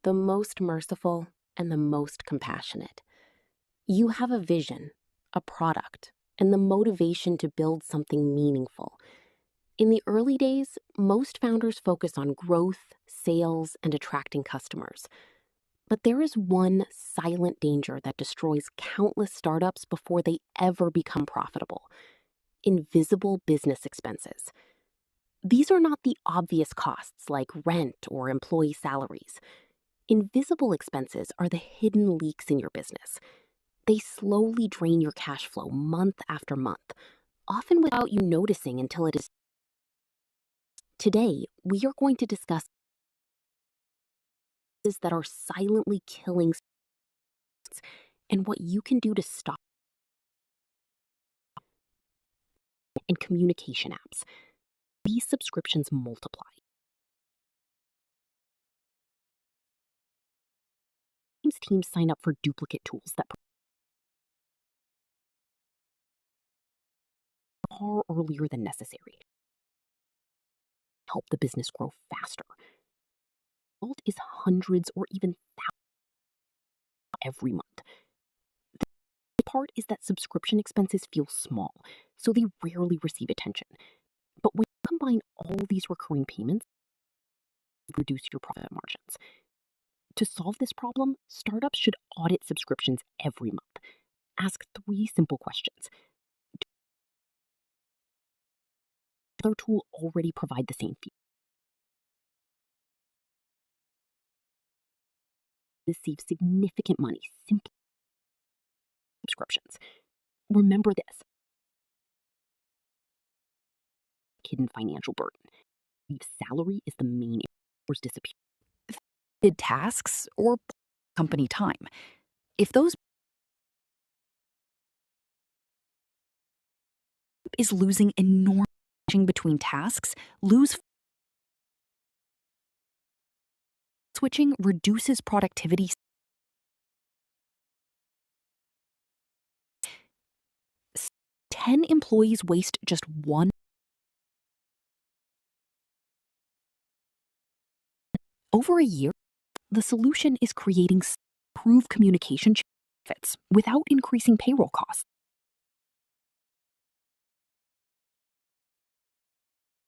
the most merciful, and the most compassionate. You have a vision, a product, and the motivation to build something meaningful. In the early days, most founders focus on growth, sales, and attracting customers. But there is one silent danger that destroys countless startups before they ever become profitable: invisible business expenses. These are not the obvious costs like rent or employee salaries. Invisible expenses are the hidden leaks in your business. They slowly drain your cash flow month after month, often without you noticing until it is. Today, we are going to discuss that are silently killing and what you can do to stop. And communication apps. These subscriptions multiply. Teams sign up for duplicate tools that far earlier than necessary. Help the business grow faster. The result is hundreds or even thousands every month. The part is that subscription expenses feel small, so they rarely receive attention. But when you combine all these recurring payments, you reduce your profit margins. To solve this problem, startups should audit subscriptions every month. Ask 3 simple questions. Does other tool already provide the same feature? Receive significant money simply subscriptions. Remember this: hidden financial burden. Salary is the main issue. Disappear. Did tasks or company time. If those is losing enormous between tasks, switching reduces productivity. 10 employees waste just one. Over a year, the solution is creating improved communication benefits without increasing payroll costs.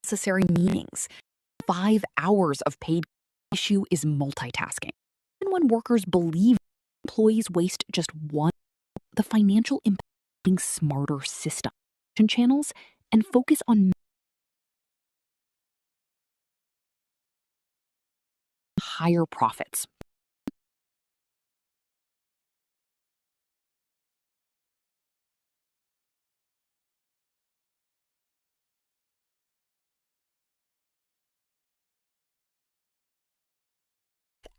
Necessary meetings. 5 hours of paid issue is multitasking. Even when workers believe employees waste just one, the financial impact of being smarter system channels and focus on higher profits.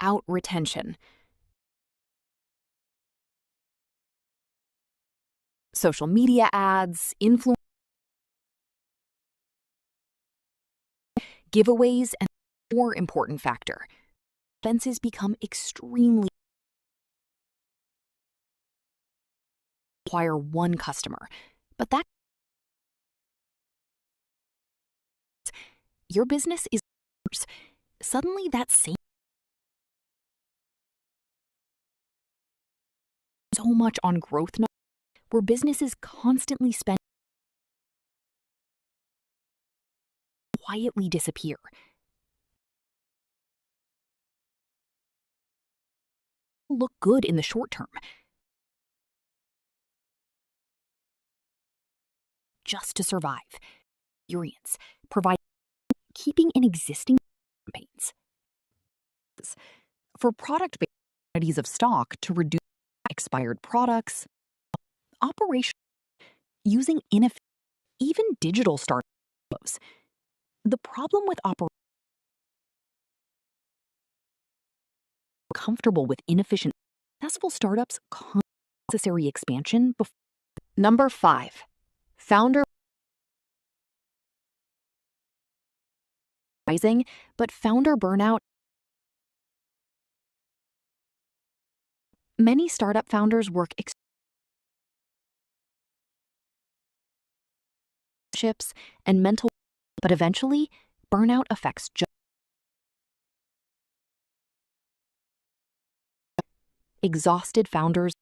Without retention. Social media ads, influence, giveaways, and more important factor. Expenses become extremely acquire one customer, but that your business is suddenly that same so much on growth where businesses constantly spend quietly disappear. Look good in the short term. Just to survive. Experience. Provide keeping in existing campaigns. For product-based quantities of stock to reduce expired products, operation using inefficient, even digital startups. The problem with comfortable with inefficient, successful startups necessary expansion. Number 5, founder rising, but founder burnout. Many startup founders work and mental, but eventually burnout affects Exhausted founders,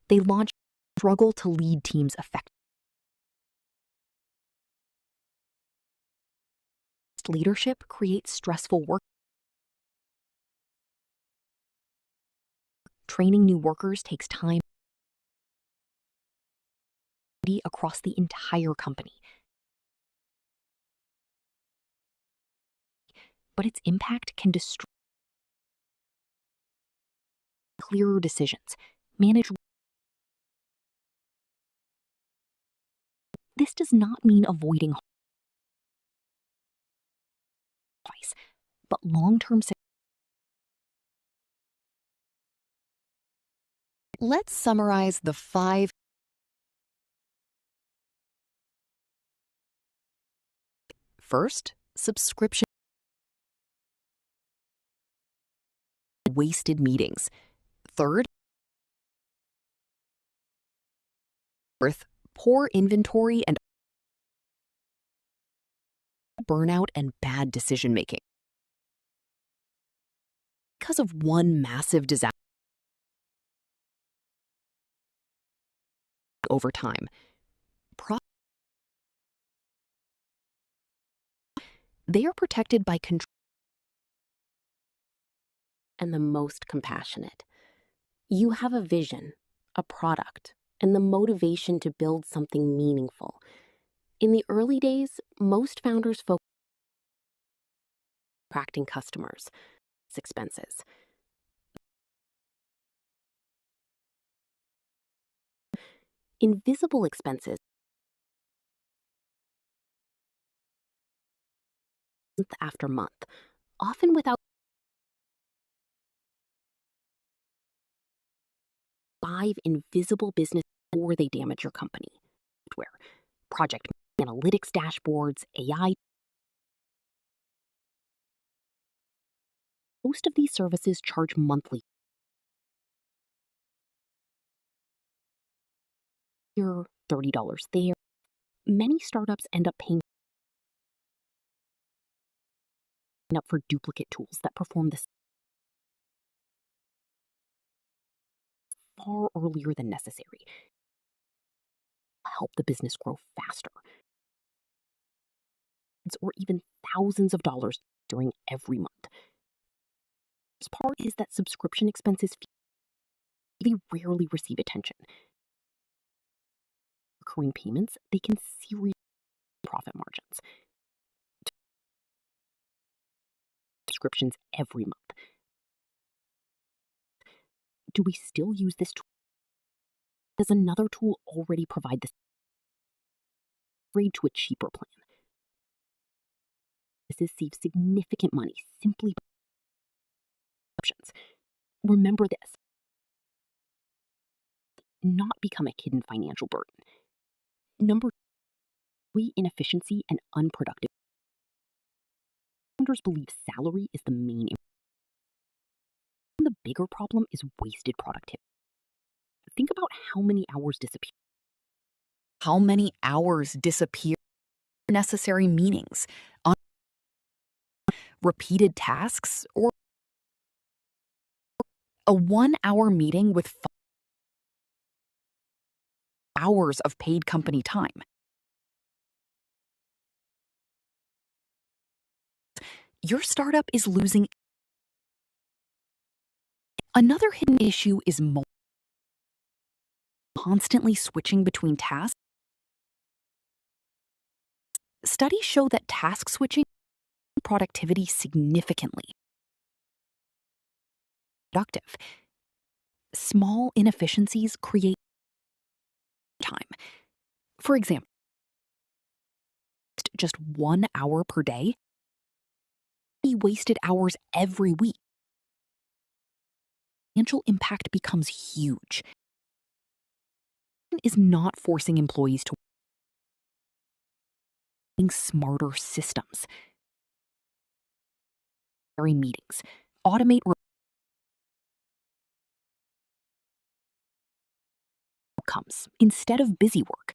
they launch struggle to lead teams effectively. Leadership creates stressful work. Training new workers takes time across the entire company. But its impact can destroy clearer decisions, manage. This does not mean avoiding advice, but long-term success. Let's summarize the 5. First, subscription wasted meetings. Third, fourth, poor inventory and burnout and bad decision-making. Because of one massive disaster over time. They are protected by control and the most compassionate. You have a vision, a product, and the motivation to build something meaningful. In the early days, most founders focus on attracting customers, expenses. Invisible expenses month after month, often without 5 invisible business before they damage your company. Where project analytics dashboards, AI. Most of these services charge monthly. Here, $30 there. Many startups end up paying up for duplicate tools that perform this far earlier than necessary. Help the business grow faster. Or even thousands of dollars during every month. This part is that subscription expenses really rarely receive attention. Recurring payments, they can seriously profit margins. Subscriptions every month. Do we still use this tool? Does another tool already provide this upgrade to a cheaper plan? This saves significant money simply by options. Remember this. Not become a hidden financial burden. Number 3, inefficiency and unproductive. Founders believe salary is the main. The bigger problem is wasted productivity. Think about how many hours disappear. How many hours disappear? Necessary meetings, repeated tasks, or a 1-hour meeting with 5 hours of paid company time. Your startup is losing. Another hidden issue is constantly switching between tasks. Studies show that task switching productivity significantly. Productive. Small inefficiencies create time. For example, just 1 hour per day, wasted hours every week. Financial impact becomes huge. Is not forcing employees to smarter systems, meetings, automate outcomes instead of busy work,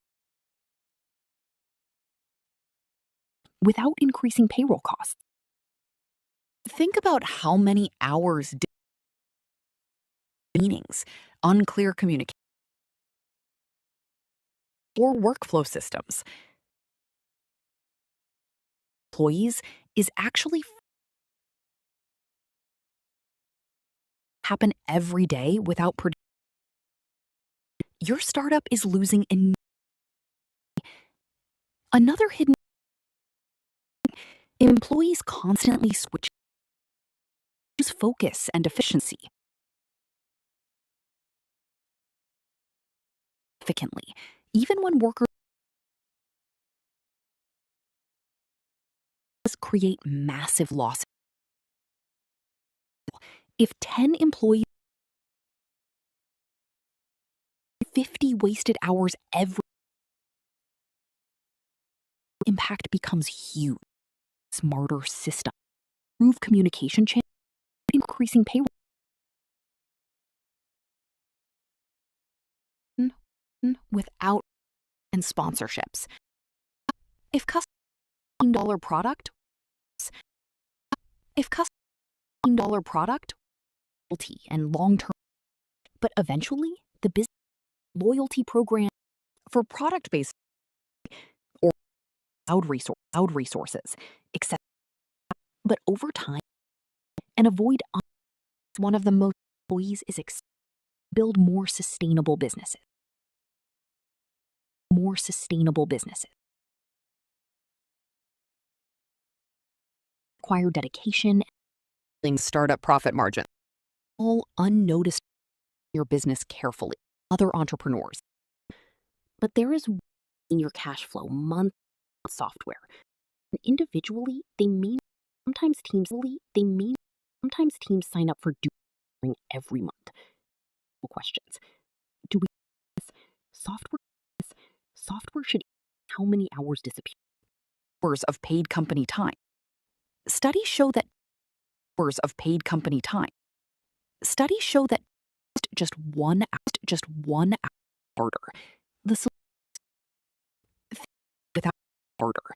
without increasing payroll costs. Think about how many hours meetings, unclear communication, or workflow systems. Employees is actually happen every day without your startup is losing another hidden employees constantly switch focus and efficiency significantly, even when workers create massive losses. If 10 employees 50 wasted hours every impact becomes huge. Smarter system, improve communication channels, increasing payroll without and sponsorships. If $1 product, if $1 product, loyalty and long-term, but eventually the business loyalty program for product-based or cloud resources, except but over time and avoid one of the most employees is build more sustainable businesses. More sustainable businesses require dedication, startup profit margin, all unnoticed your business carefully. Other entrepreneurs, but there is in your cash flow month software. And individually, sometimes teams sign up for doing every month. Questions: do we software? Software should how many hours disappear? Hours of paid company time. Studies show that hours of paid company time. Studies show that just 1 hour harder. The without harder.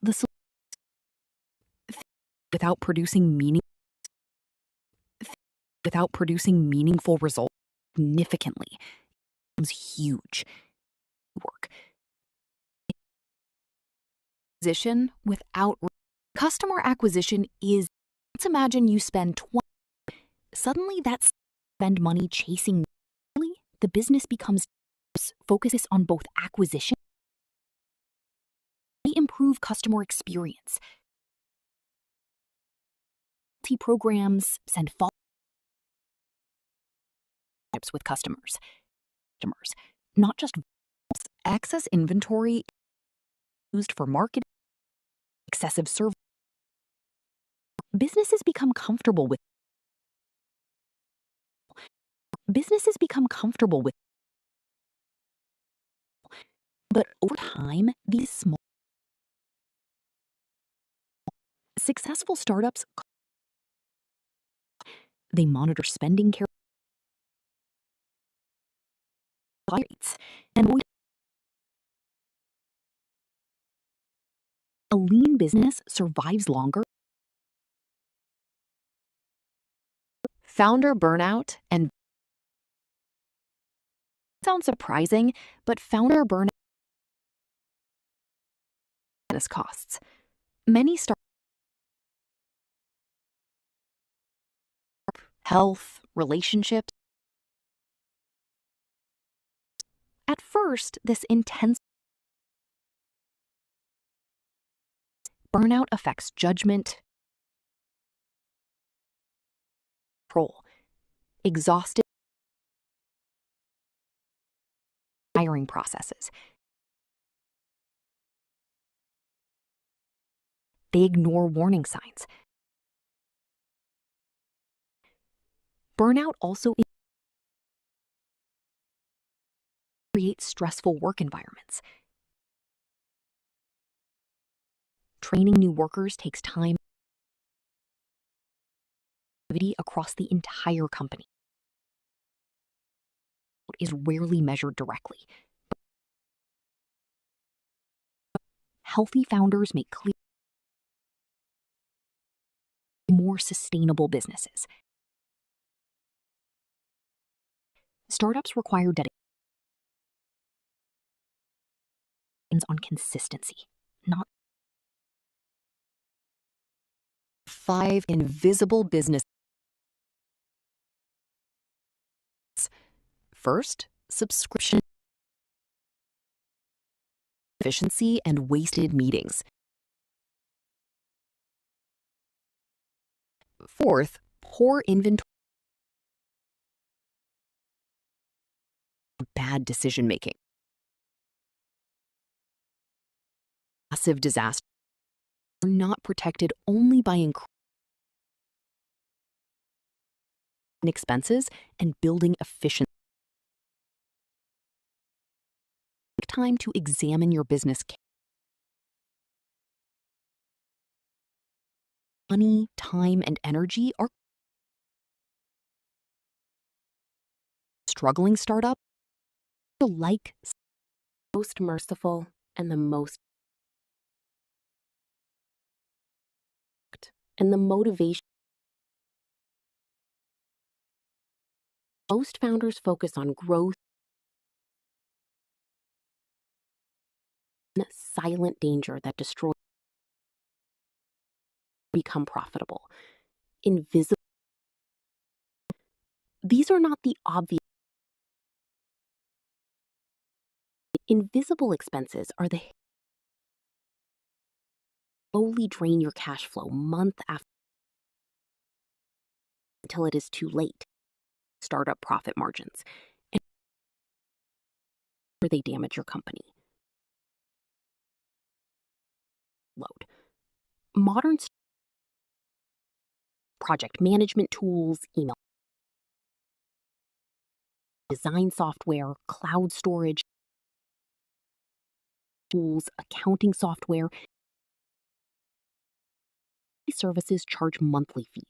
The without producing meaningful results significantly becomes huge work. Acquisition without customer acquisition is, let's imagine you spend 20, suddenly that's spend money chasing the business becomes focuses on both acquisition and improve customer experience. Programs send follow ups with customers, not just excess inventory used for marketing, excessive service. Businesses become comfortable with but over time these small successful startups they monitor spending carefully and a lean business survives longer. Founder burnout and sounds surprising, but founder burnout costs. Many start health, relationships. At first, this intense burnout affects judgment, control, exhausted hiring processes. They ignore warning signs. Burnout also creates stressful work environments. Training new workers takes time across the entire company. It is rarely measured directly. Healthy founders make clear more more sustainable businesses. Startups require dedication on consistency, not 5 invisible business. First, subscription efficiency and wasted meetings. Fourth, poor inventory, bad decision making. Massive disasters are not protected only by increasing expenses and building efficiency. Take time to examine your business. Money, time, and energy are struggling startup like Most merciful and the most and the motivation. Most founders focus on growth, silent danger that destroys become profitable. Invisible. These are not the obvious. Invisible expenses are the slowly drain your cash flow month after until it is too late. Startup profit margins, and they damage your company. Load. Modern project management tools, email design software, cloud storage tools, accounting software. These services charge monthly fees.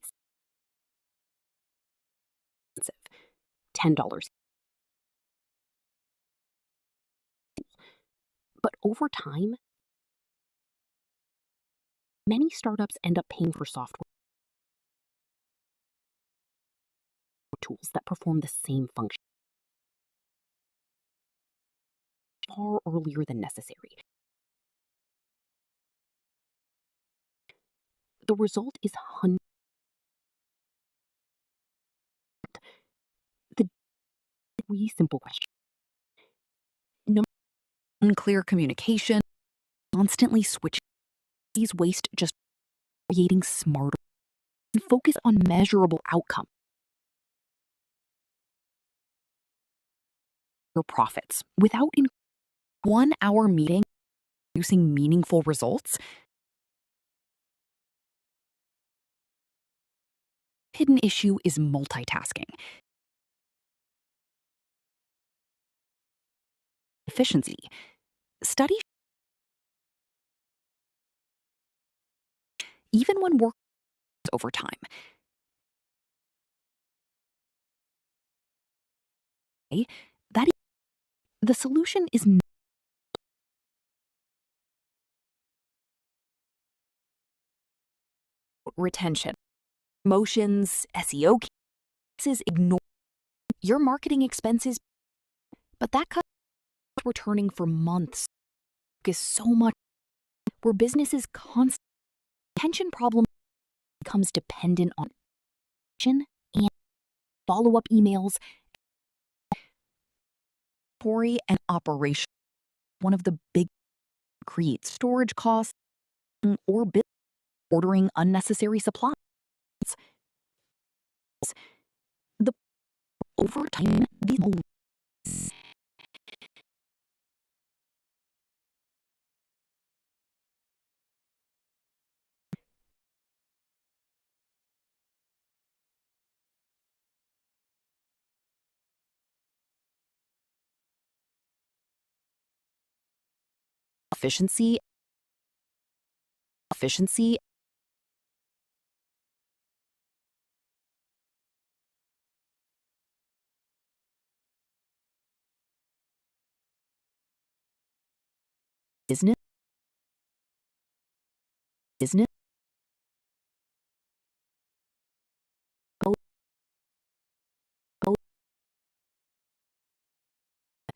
$10. But over time, many startups end up paying for software tools that perform the same function far earlier than necessary. The result is the three simple questions. Number unclear communication, constantly switching these waste just creating smarter and focus on measurable outcome. Your profits without 1 hour meeting producing meaningful results. Hidden issue is multitasking. Efficiency. Study even when work over time. That the solution is retention, promotions, SEO cases, ignore your marketing expenses, but that cut returning for months is so much where businesses constant retention problem becomes dependent on action and follow-up emails, and operation. One of the big creates storage costs or ordering unnecessary supplies. The over time, these efficiency, efficiency, business, business.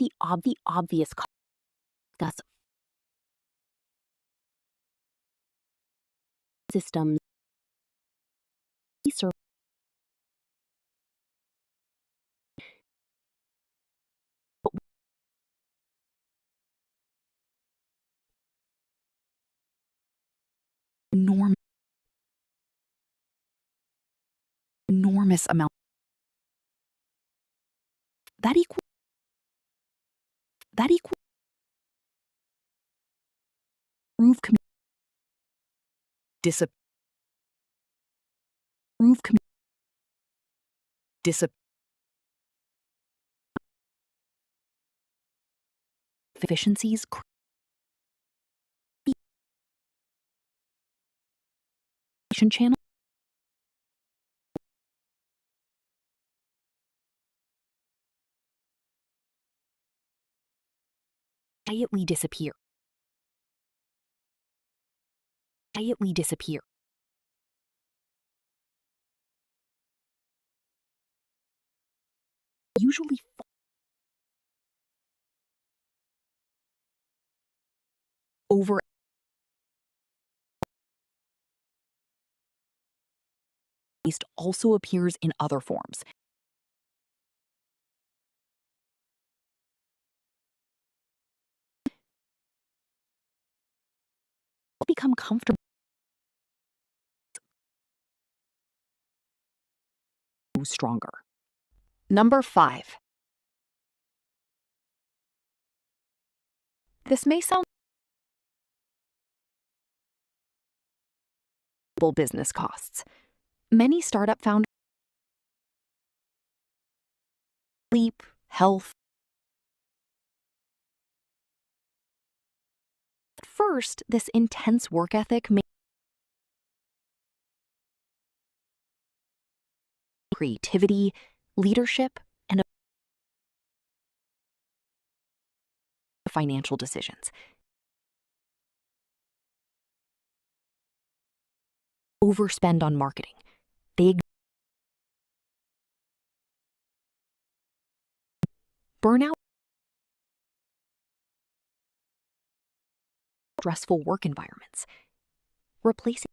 the obvious discuss systems, research, enormous, enormous amount. That equals prove com- disap- prove com- disap- efficiencies creation channel quietly disappear. Quietly disappear. Usually over waste also appears in other forms. Become comfortable stronger. Number 5. This may sound business costs. Many startup founders sleep, health. First, this intense work ethic may creativity, leadership, and financial decisions. Overspend on marketing. They burnout, stressful work environments. Replacing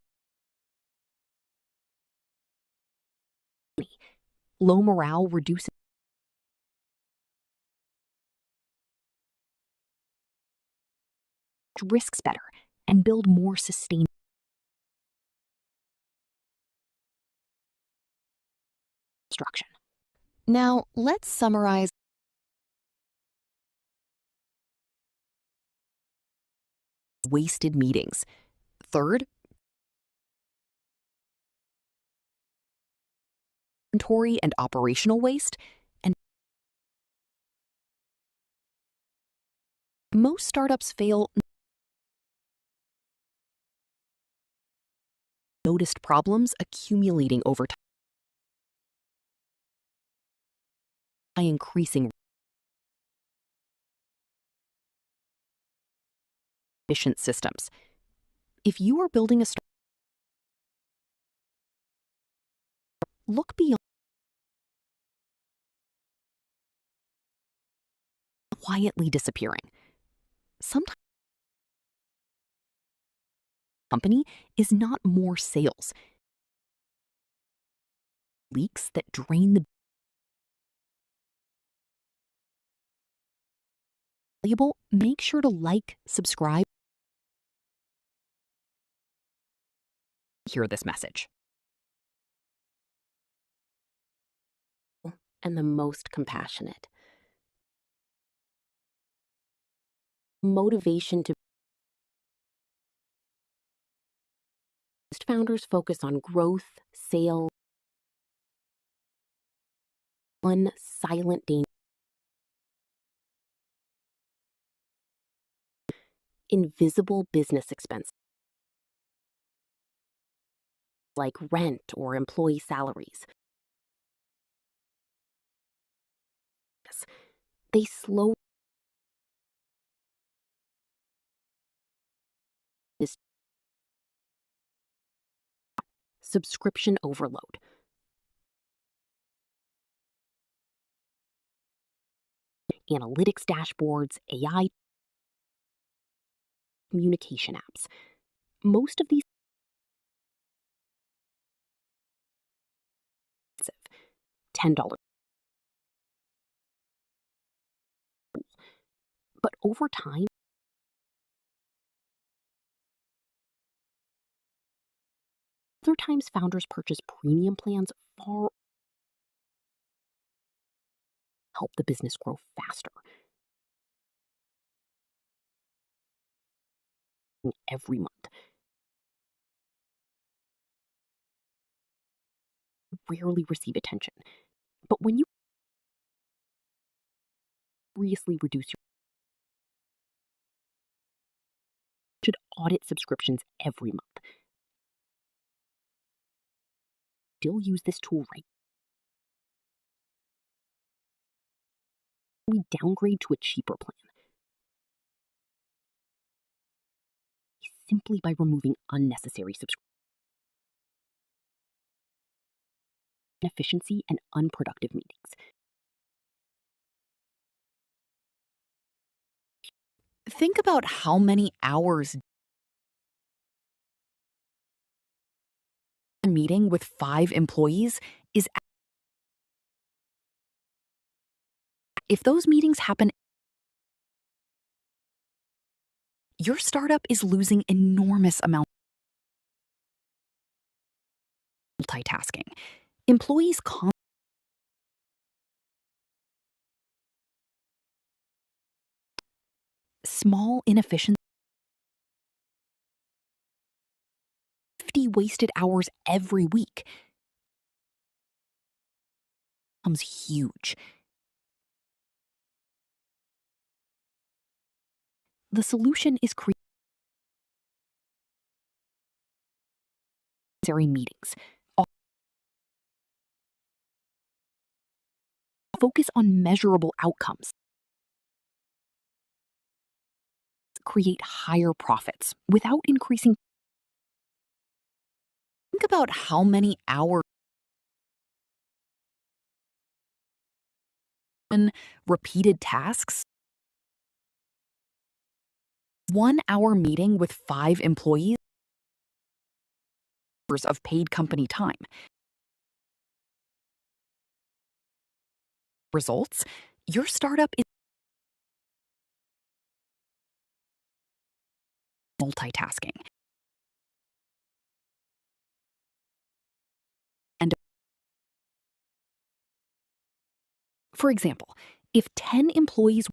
low morale reduces risks better and build more sustainable construction. Now, let's summarize wasted meetings. Third, inventory and operational waste. And most startups fail noticed problems accumulating over time by increasing efficient systems. If you are building a startup, look beyond quietly disappearing. Sometimes a company is not more sales. Leaks that drain the valuable. Make sure to like, subscribe, hear this message. and the most compassionate. Motivation to founders focus on growth, sales, one silent danger. Invisible business expenses like rent or employee salaries. They slow this subscription overload. analytics dashboards, AI communication apps. Most of these $10. But over time, other times founders purchase premium plans far help the business grow faster. Every month, rarely receive attention. But when you seriously reduce your should audit subscriptions every month. Still use this tool right. We downgrade to a cheaper plan simply by removing unnecessary subscription inefficiency and unproductive meetings. Think about how many hours a meeting with 5 employees is. If those meetings happen, your startup is losing enormous amounts of multitasking. Employees small inefficiencies, 50 wasted hours every week becomes huge. The solution is creating meetings. Focus on measurable outcomes. Create higher profits without increasing. Think about how many hours repeated tasks. 1 hour meeting with 5 employees of paid company time. Results, your startup is multitasking. And for example, if 10 employees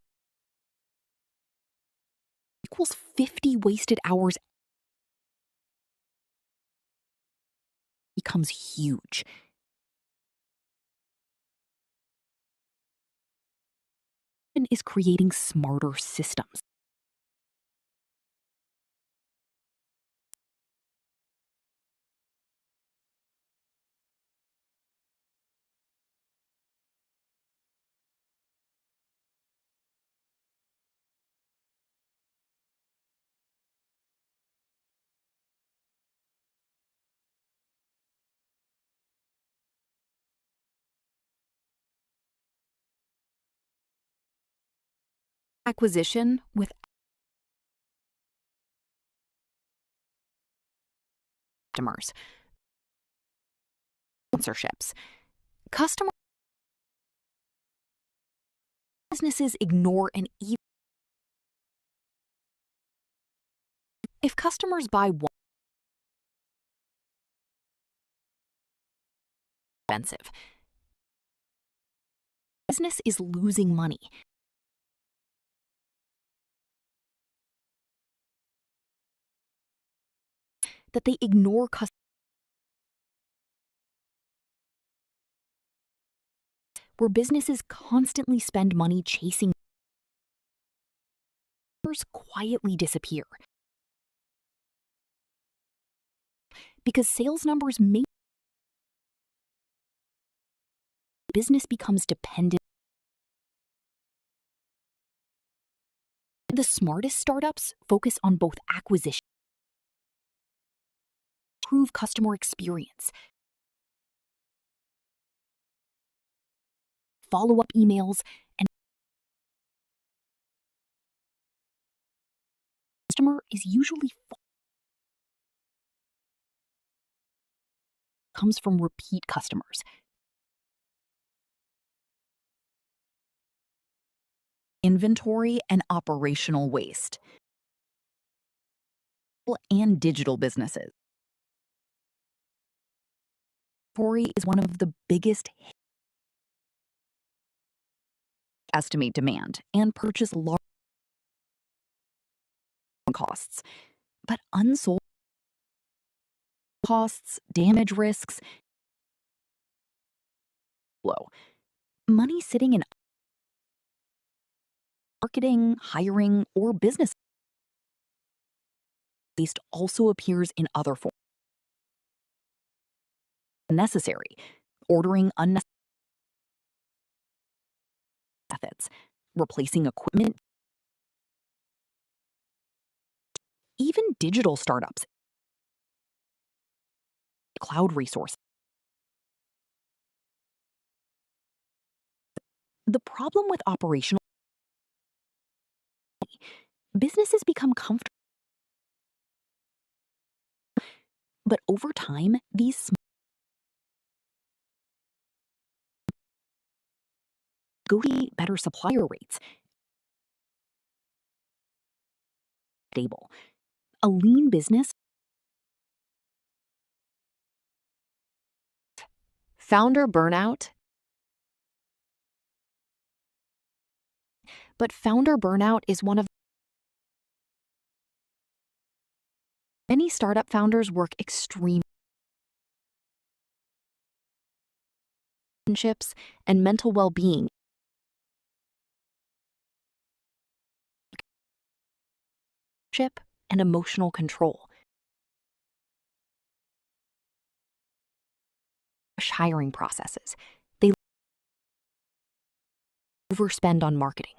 equals 50 wasted hours becomes huge. Is creating smarter systems. Acquisition with customers. Sponsorships. Customer businesses ignore an even. If customers buy one, expensive. Business is losing money. That they ignore customers. Where businesses constantly spend money chasing quietly disappear. Because sales numbers may business becomes dependent. The smartest startups focus on both acquisition, improve customer experience, follow-up emails, and customer is usually comes from repeat customers. Inventory and operational waste. And digital businesses. Inventory is one of the biggest estimate demand and purchase large costs, but unsold costs, damage risks, low. Money sitting in marketing, hiring, or business waste also appears in other forms. Necessary, ordering unnecessary methods, replacing equipment, even digital startups, cloud resources. The problem with operational businesses become comfortable, but over time, these negotiate better supplier rates. Stable. A lean business. Founder burnout. But founder burnout is one of many startup founders work extreme relationships and mental well-being and emotional control. Hiring processes. They overspend on marketing.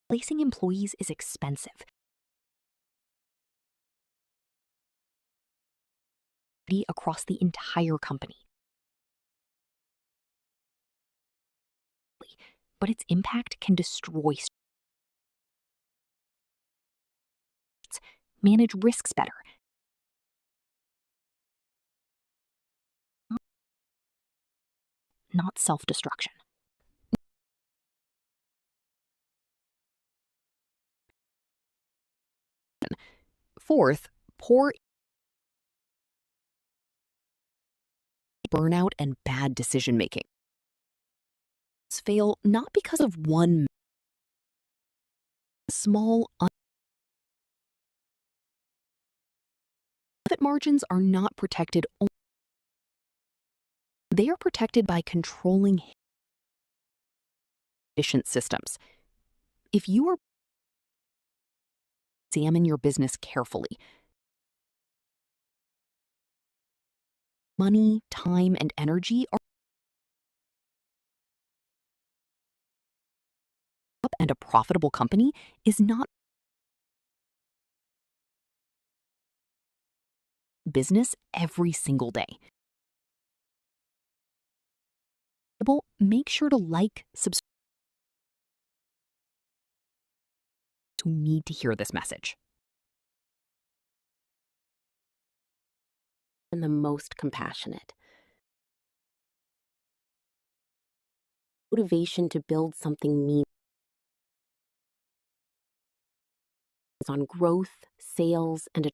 Placing employees is expensive. Across the entire company. But its impact can destroy. Manage risks better. Not self-destruction. Fourth, poor burnout and bad decision-making. Fail not because of one small profit margins are not protected. They are protected by controlling efficient systems. If you are examine your business carefully, money, time, and energy are up, and a profitable company is not business every single day. Make sure to like, subscribe who need to hear this message. And the most compassionate. Motivation to build something meaningful on growth, sales, and a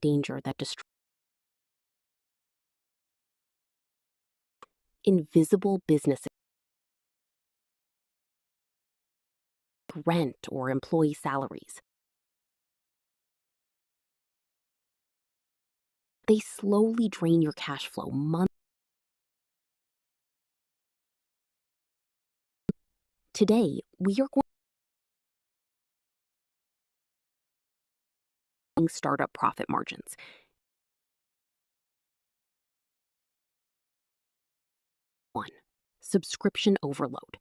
danger that destroys. Invisible businesses, rent or employee salaries. They slowly drain your cash flow month. Today, we are going startup profit margins. One, subscription overload.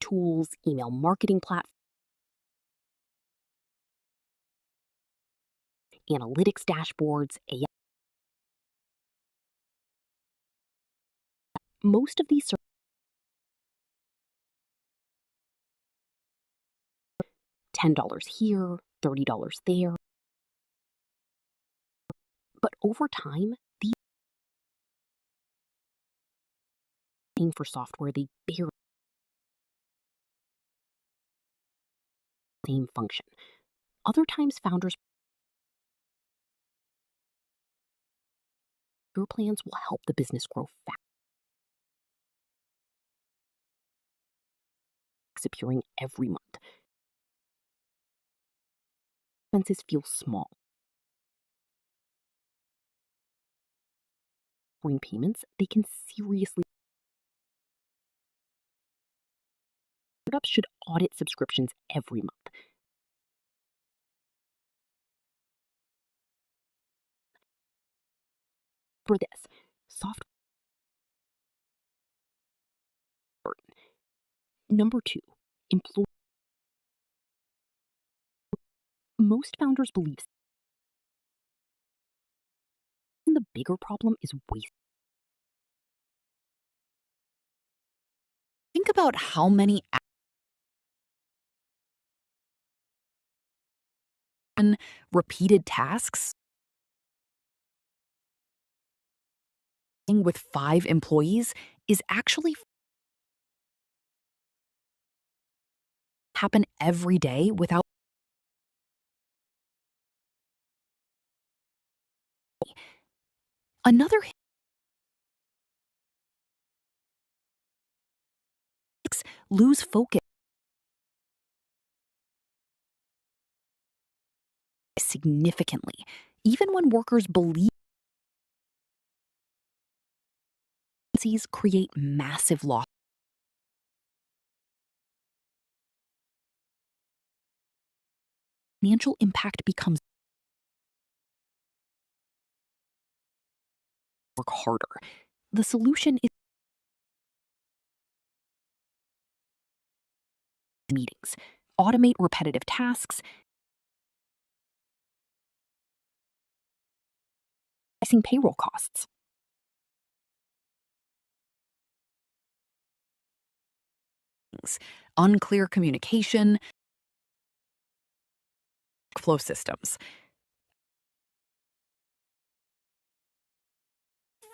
Tools, email marketing platforms, analytics dashboards, AI Most of these $10 here, $30 there. But over time, these paying for software they barely same function. Other times founders your plans will help the business grow fast, appearing every month. Expenses feel small. Bring payments, they can seriously. Startups should audit subscriptions every month. For this, software. Number 2, employee. Most founders believe the bigger problem is waste. Think about how many repeated tasks with 5 employees is actually happen every day without another lose focus significantly, even when workers believe create massive loss. Financial impact becomes work harder. The solution is meetings, automate repetitive tasks, increasing payroll costs. Unclear communication, flow systems.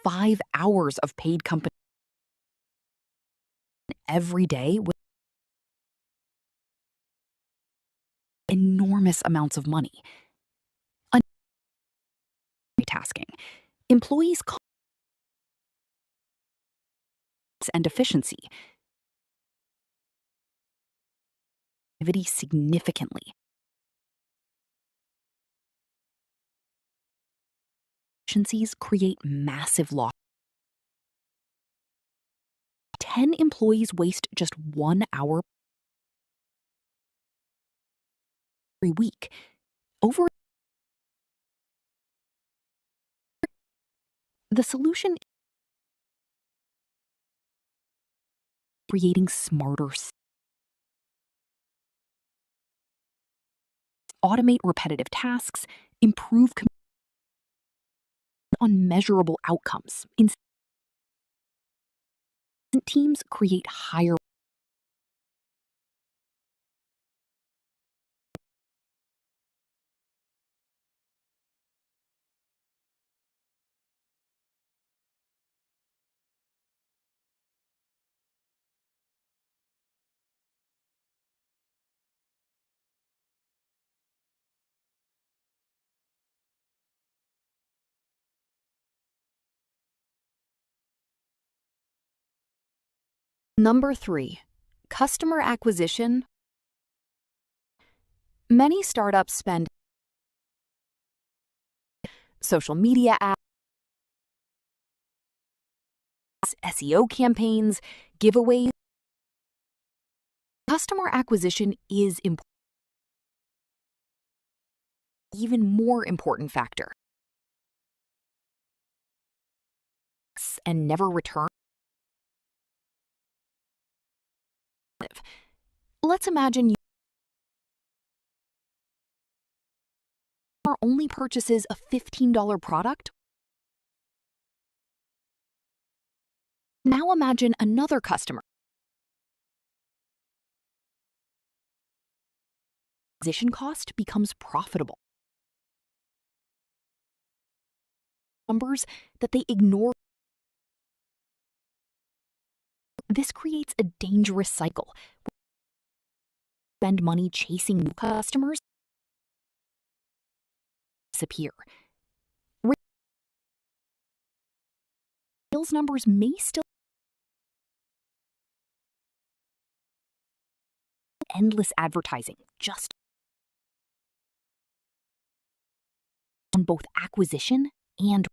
5 hours of paid company every day with enormous amounts of money. Tasking. Employees' costs and efficiency significantly. Efficiencies create massive loss. 10 employees waste just 1 hour every week. Over the solution is creating smarter, automate repetitive tasks, improve on measurable outcomes. Teams create higher. Number 3, customer acquisition. Many startups spend social media ads, SEO campaigns, giveaways. Customer acquisition is important. Even more important factor. And never return. Let's imagine you only purchases a $15 product. Now imagine another customer. Acquisition cost becomes profitable. Numbers that they ignore. This creates a dangerous cycle. Spend money chasing new customers, disappear. Sales numbers may still endless advertising just on both acquisition and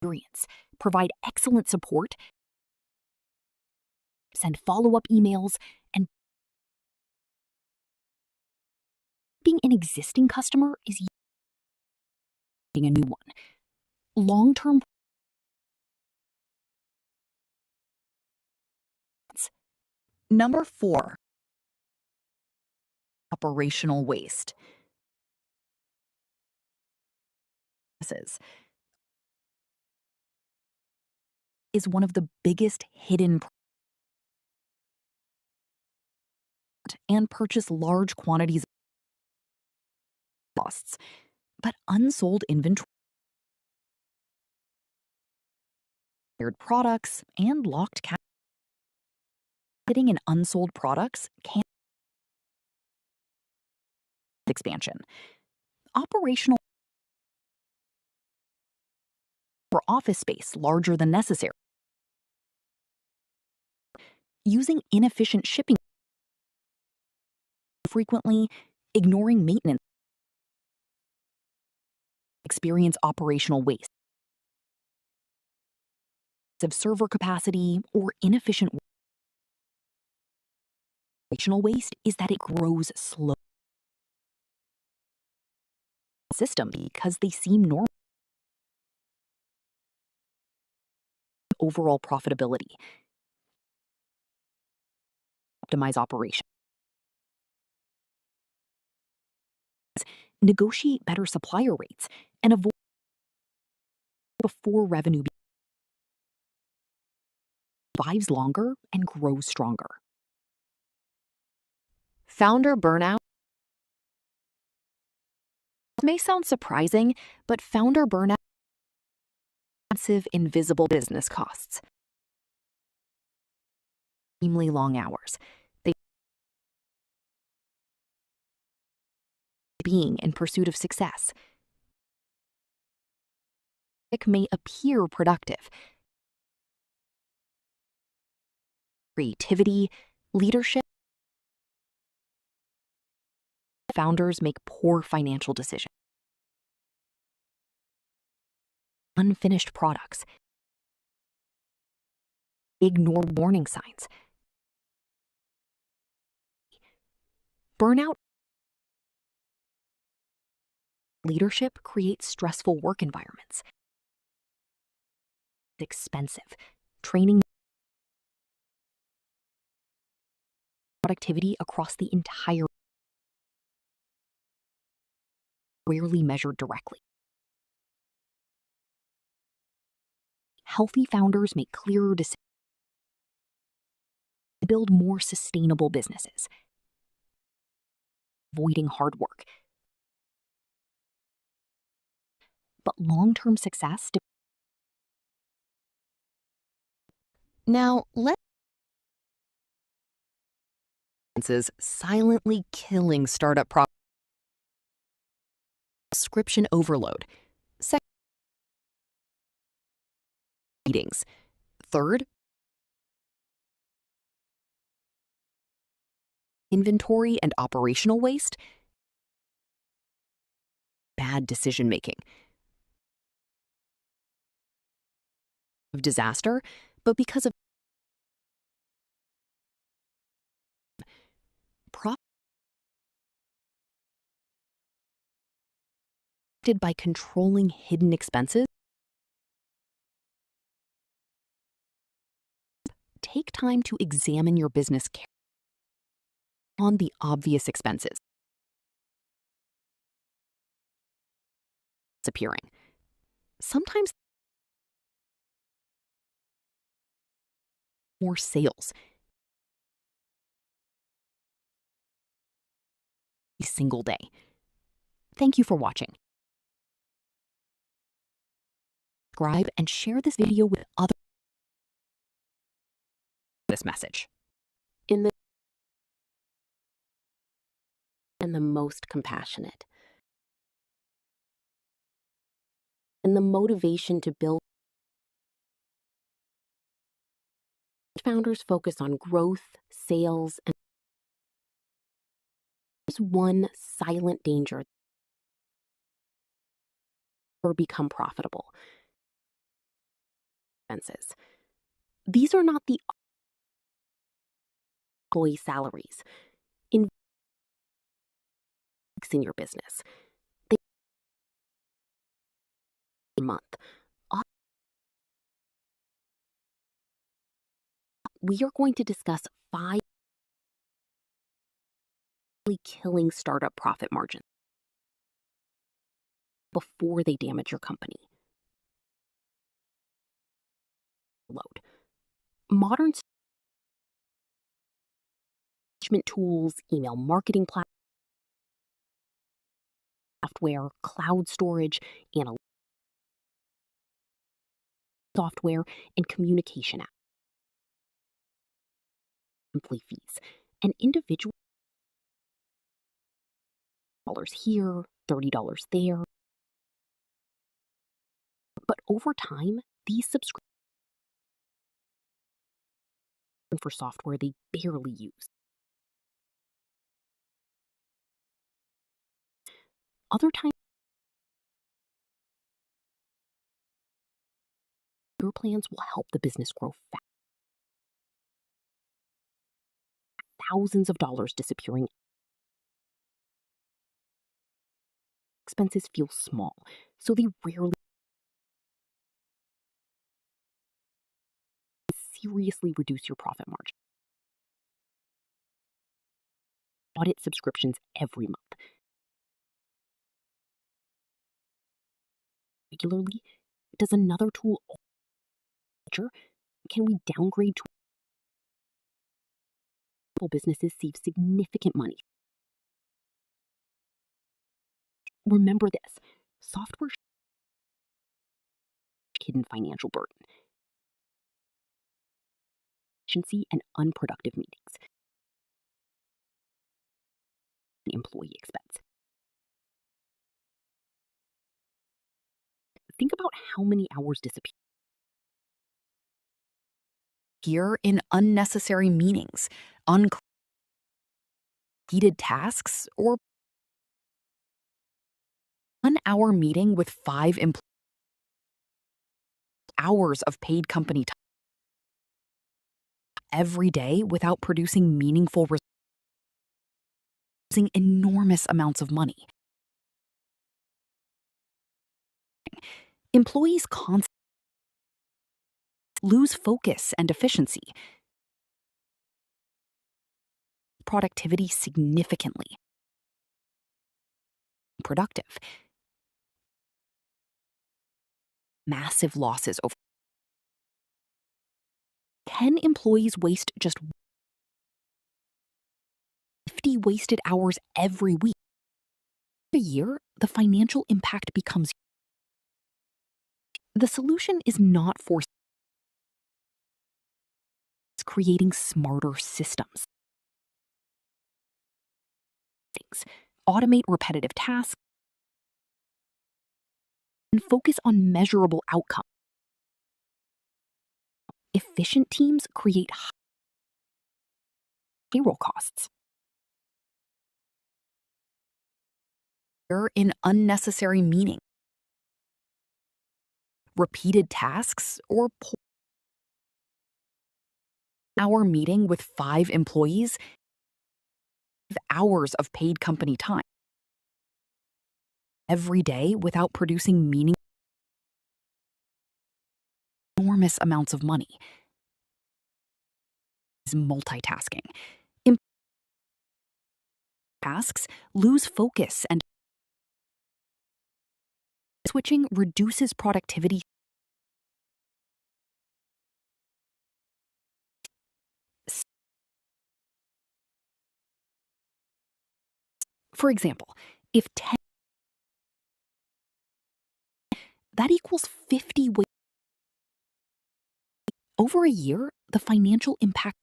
experience, provide excellent support, send follow-up emails, and being an existing customer is being a new one. Long-term Number 4, operational waste. Is one of the biggest hidden and purchase large quantities of costs, but unsold inventory, products, and locked cash. Sitting in unsold products can expansion. Operational for office space larger than necessary. Using inefficient shipping frequently, ignoring maintenance. Experience operational waste of server capacity or inefficient. Operational waste is that it grows slow. System because they seem normal. Overall profitability. Optimize operation. Negotiate better supplier rates and avoid before revenue survives longer and grows stronger. Founder burnout may sound surprising, but founder burnout massive invisible business costs. Extremely long hours. They being in pursuit of success. It may appear productive. Creativity, leadership. Founders make poor financial decisions. Unfinished products. Ignore warning signs. Burnout. Leadership creates stressful work environments. It's expensive. Training productivity across the entire rarely measured directly. Healthy founders make clearer decisions to build more sustainable businesses, avoiding hard work. But long-term success. Now, let's silently killing startup subscription overload. Second, meetings. Third, inventory and operational waste. Bad decision making. Of disaster, but because of by controlling hidden expenses. Take time to examine your business on the obvious expenses. Disappearing. Sometimes more sales every single day. Thank you for watching. Subscribe and share this video with others. This message. In the and the most compassionate. And the motivation to build. Founders focus on growth, sales, and there's one silent danger or become profitable. Expenses. These are not the employee salaries. In your business. They month. We are going to discuss 5 killing startup profit margins before they damage your company. Load. Modern management tools, email marketing software, cloud storage, analytics software, and communication apps. Monthly fees. An individual $30 here, $30 there. But over time, these subscriptions for software they barely use. Other times, your plans will help the business grow fast. Thousands of dollars disappearing. Expenses feel small, so they rarely seriously reduce your profit margin. Audit subscriptions every month. Regularly, does another tool can we downgrade to businesses save significant money? Remember this, software hidden financial burden, efficiency, and unproductive meetings. Employee expense. Think about how many hours disappear. Here in unnecessary meetings, uncompleted tasks, or 1 hour meeting with 5 employees. Hours of paid company time every day without producing meaningful results, using enormous amounts of money. Employees constantly lose focus and efficiency, productivity significantly, productive, massive losses over 10 employees waste just 50 wasted hours every week. A year, the financial impact becomes. The solution is not for creating smarter systems. Automate repetitive tasks and focus on measurable outcomes. Efficient teams create high payroll costs. In unnecessary meetings, repeated tasks, or hour meeting with 5 employees, hours of paid company time every day without producing enormous amounts of money. Is multitasking. Tasks lose focus and switching reduces productivity. For example, if 10, that equals 50 ways. Over a year, the financial impact.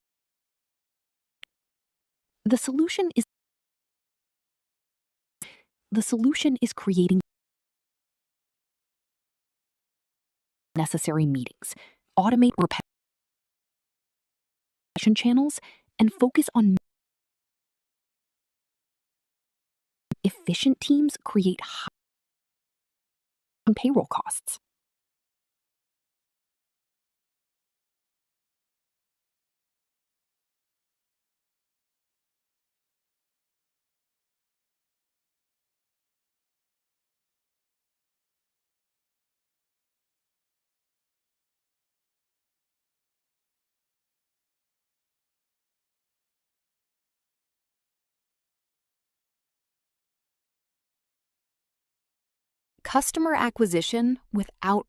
The solution is creating necessary meetings, automate repetition channels, and focus on efficient teams create high payroll costs. Customer acquisition without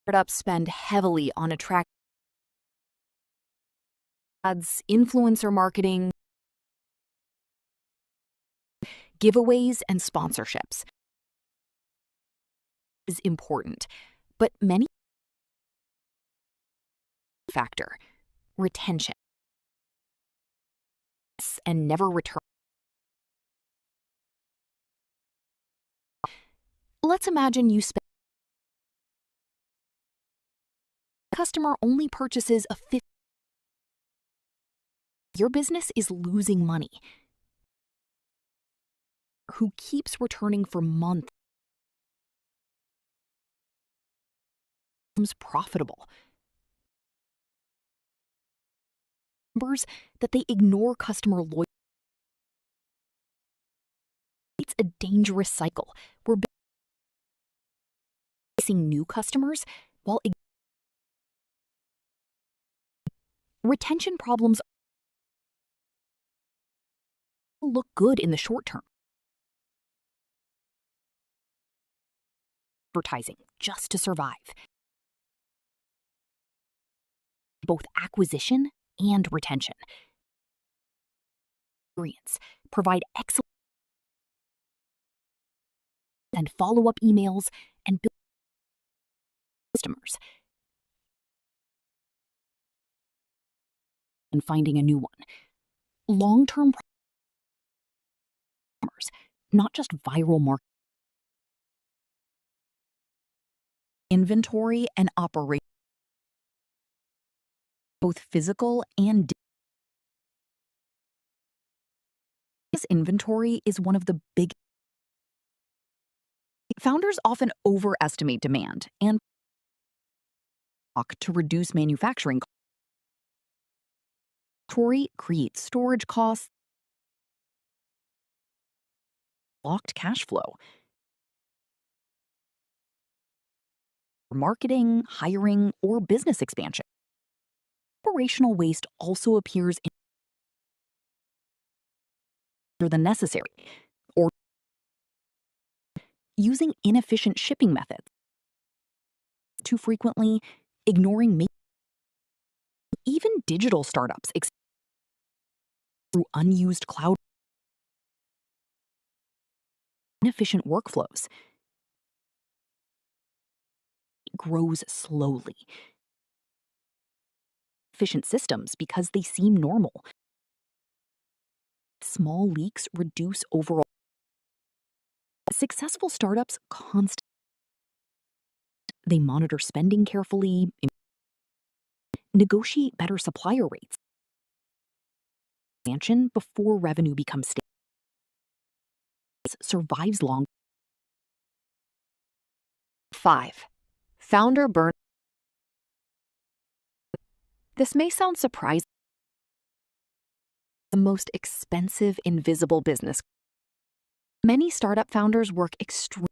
startups spend heavily on attract ads, influencer marketing, giveaways, and sponsorships is important, but many factor retention and never return. Let's imagine you spend customer only purchases a fifth. Your business is losing money. Who keeps returning for months becomes profitable. Numbers that they ignore customer loyalty. It's a dangerous cycle. We're chasing new customers while retention problems look good in the short term. Advertising just to survive. Both acquisition and retention. Provide excellent and follow-up emails and build customers. And finding a new one. Long-term customers, not just viral marketing. Inventory and operation, both physical and digital. This inventory is one of the big. Founders often overestimate demand and to reduce manufacturing costs. Inventory creates storage costs, locked cash flow. Marketing, hiring, or business expansion. Operational waste also appears than necessary, or using inefficient shipping methods too frequently, ignoring even digital startups through unused cloud inefficient workflows. It grows slowly. Efficient systems because they seem normal. Small leaks reduce overall. Successful startups constantly. They monitor spending carefully, negotiate better supplier rates, expansion before revenue becomes stable. Survives long. 5. Founder burn. This may sound surprising. The most expensive invisible business. Many startup founders work extremely.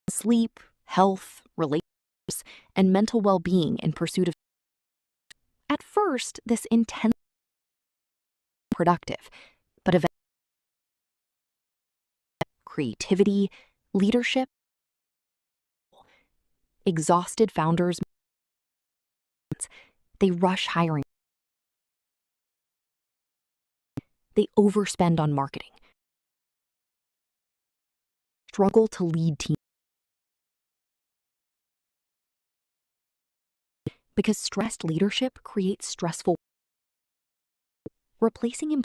Sleep, health, relationships, and mental well-being in pursuit of. At first, this intense productive, but eventually creativity, leadership, exhausted founders, they rush hiring. They overspend on marketing, struggle to lead teams because stressed leadership creates stressful. Replacing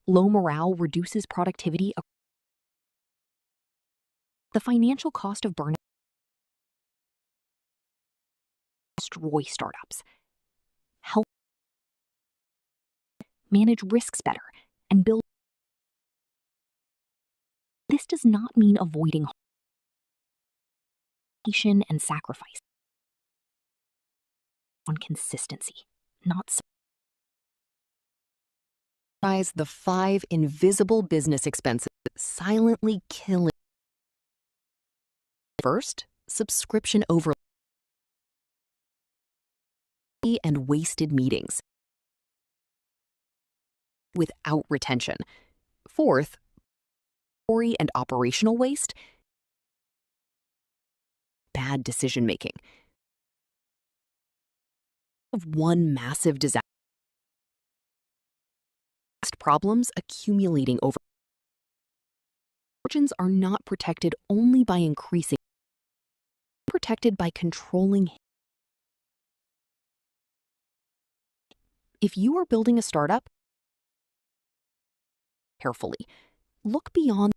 low morale reduces productivity. The financial cost of burnout destroy startups. Help manage risks better and build. This does not mean avoiding patient and sacrifice on consistency, not The 5 invisible business expenses silently killing. First, subscription overload and wasted meetings without retention. Fourth, story and operational waste, bad decision making. Of one massive disaster, problems accumulating over. Margins are not protected only by increasing, protected by controlling. If you are building a startup, carefully look beyond.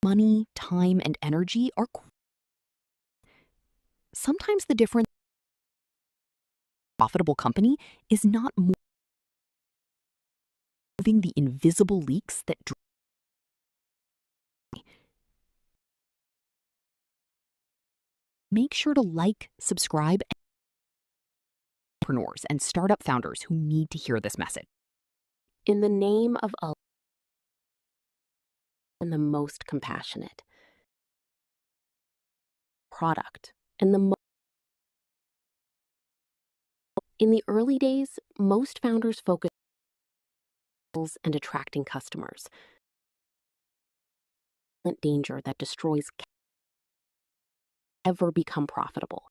Money, time, and energy are sometimes the difference. Profitable company is not moving the invisible leaks that make sure to like, subscribe, entrepreneurs and startup founders who need to hear this message. In the name of Allah and the most compassionate product and in the early days, most founders focused on sales and attracting customers. Danger that destroys ever become profitable.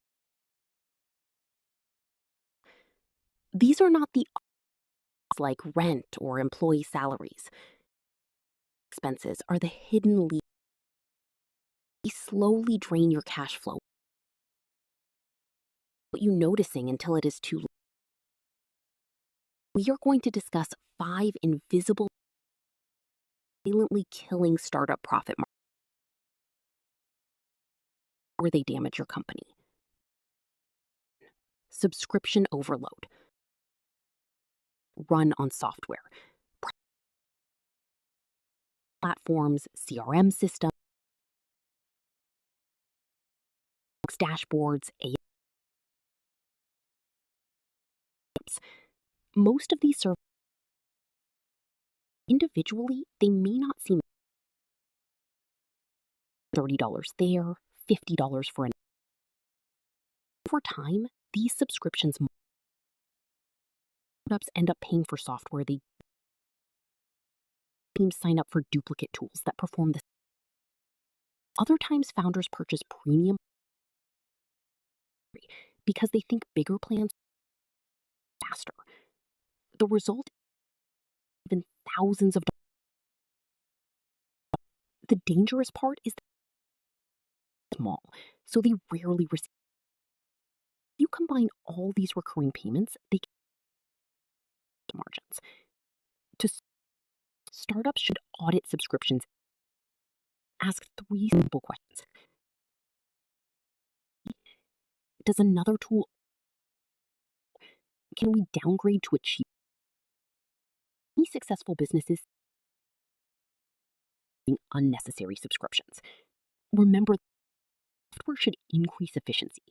These are not the like rent or employee salaries. Expenses are the hidden leaks. They slowly drain your cash flow. What you noticing until it is too late. We are going to discuss 5 invisible, silently killing startup profit margins where they damage your company. Subscription overload. Run on software. Platforms, CRM systems, dashboards, AI. Most of these services, individually, they may not seem $30 there, $50 for an. Over time, these subscriptions startups end up paying for software they teams sign up for duplicate tools that perform the. Other times, founders purchase premium because they think bigger plans faster. The result is even thousands of dollars. The dangerous part is that small, so they rarely receive. If you combine all these recurring payments, they get margins. Startups should audit subscriptions. Ask 3 simple questions. Does another tool, can we downgrade to achieve? Many successful businesses unnecessary subscriptions. Remember, software should increase efficiency.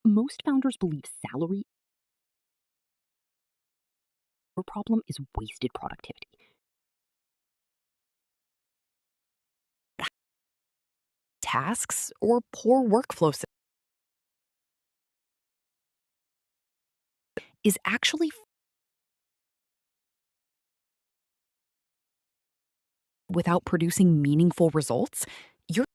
Most founders believe salary or problem is wasted productivity. tasks or poor workflow is actually without producing meaningful results, you're...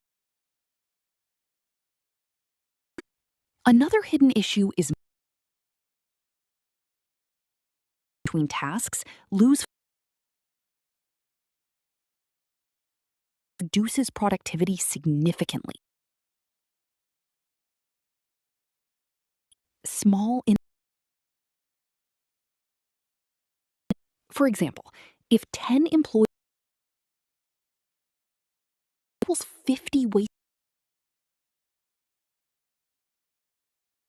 Another hidden issue is between tasks, reduces productivity significantly. For example, if 10 employees equals 50 waste,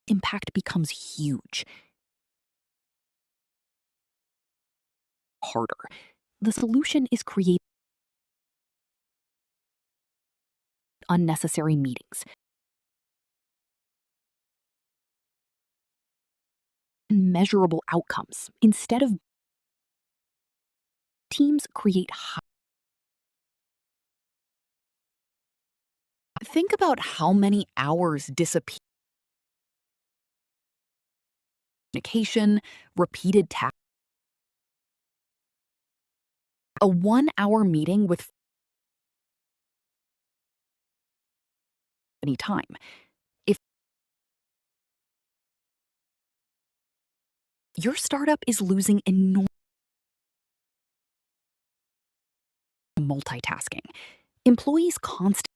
impact becomes huge. Harder. The solution is create unnecessary meetings. Measurable outcomes. Instead of teams create high. Think about how many hours disappear. Communication, repeated tasks. A 1-hour meeting with any time. If your startup is losing enormous multitasking, employees constantly.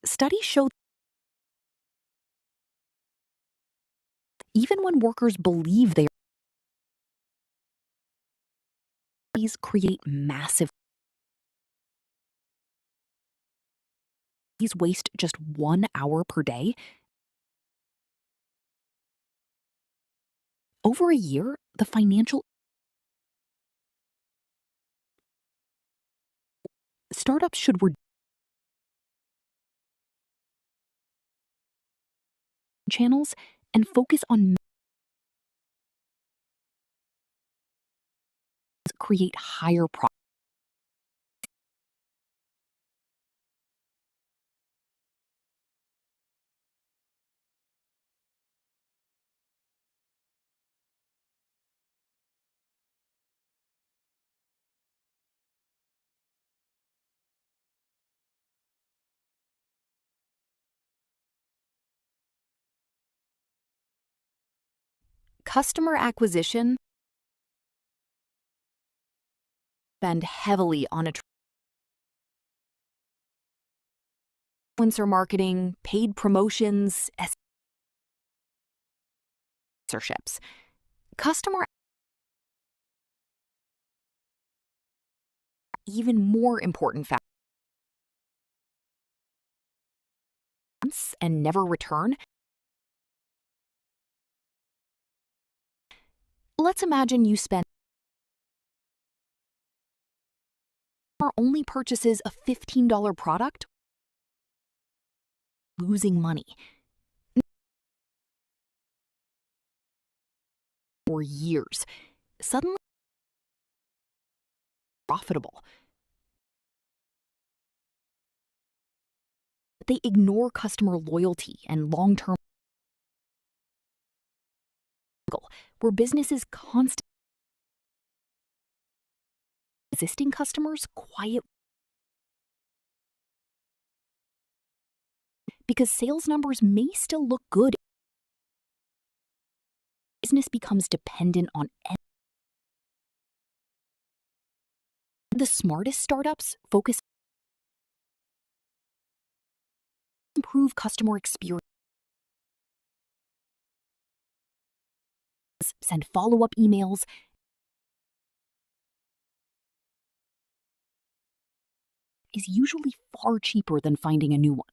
Studies show even when workers believe they create massive. These waste just 1 hour per day. Over a year, the financial startups should reduce channels and focus on create higher profits. Customer acquisition spend heavily on influencer marketing, paid promotions, sponsorships. Customer even more important factors and never return. Let's imagine you spend only purchases a $15 product, losing money. For years, suddenly profitable. They ignore customer loyalty and long-term where businesses constantly existing customers quiet because sales numbers may still look good. Business becomes dependent on the smartest startups focus on improve customer experience, send follow-up emails, is usually far cheaper than finding a new one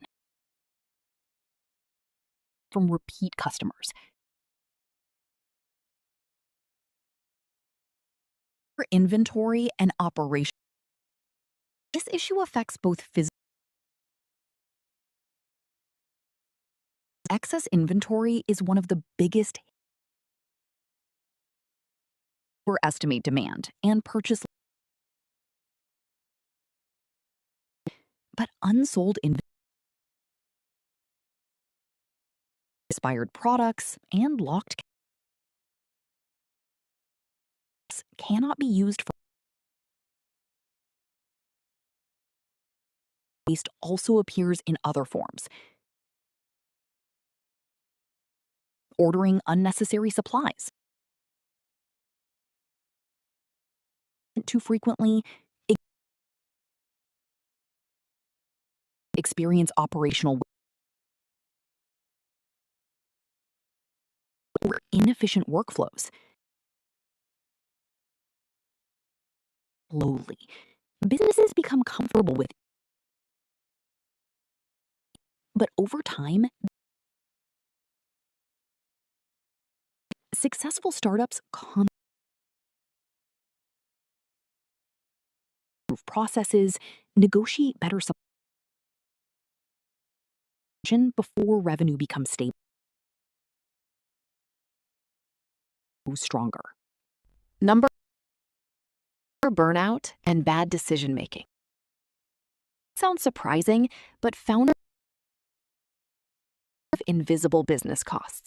from repeat customers. For inventory and operation, this issue affects both physical. Excess inventory is one of the biggest overestimate demand and purchase, but unsold inventory, expired products, and locked cannot be used for waste also appears in other forms. Ordering unnecessary supplies. Too frequently, experience operational or inefficient workflows. Slowly, businesses become comfortable with, but over time, successful startups improve processes, negotiate better supply before revenue becomes stable, stronger. Number burnout and bad decision making. Sounds surprising, but founders have invisible business costs.